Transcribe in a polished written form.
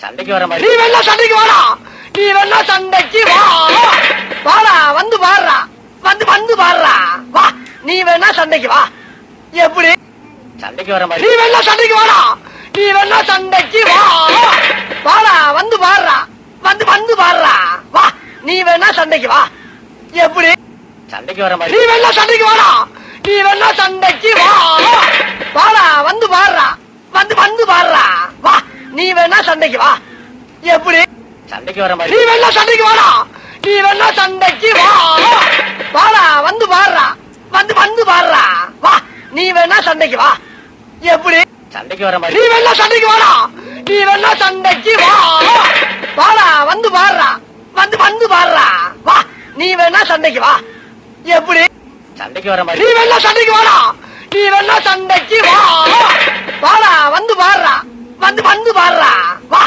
சண்டைக்கு வர மாதிரி நீ வேணா சண்டைக்கு வாடா, நீ வேணா சண்டைக்கு வா, வாடா வந்து பாடுறா, வந்து வந்து பாடுறா, வா நீ வேணா சண்டைக்கு வா. எப்படி சண்டைக்கு வர மாதிரி நீ வேணா சண்டைக்கு வாடா, நீ வேணா சண்டைக்கு வா, வாடா வந்து பாடுறா, வந்து வந்து பாடுறா, வா நீ வேணா சண்டைக்கு வா. எப்படி சண்டைக்கு வர மாதிரி நீ வேணா சண்டைக்கு வாடா, நீ வேணா சண்டைக்கு வா, வாடா வந்து பாடுறா, வந்து வந்து பாடுறா, வா நீ வேணா சண்டைக்கு வா. எப்படி சண்டைக்கு வர மாதிரி நீ வேணா சண்டைக்கு வாடா, நீ வேணா சண்டைக்கு வா, வாடா வந்து பாடுறா, வந்து வந்து பாடுறா, வா நீ வேணா சண்டைக்கு வா. எப்படி சண்டைக்கு வர மாதிரி நீ வேணா சண்டைக்கு வாடா, நீ வேணா சண்டைக்கு வா, வாடா வந்து பாடுறா, வந்து வந்து பாடுறா, வா நீ வேணா சண்டைக்கு வா. எப்படி சண்டைக்கு வர மாதிரி நீ வேணா சண்டைக்கு வாடா, நீ வேணா சண்டைக்கு வா, வாடா வந்து பாடுறா, வந்து வந்து பாடுறா, வா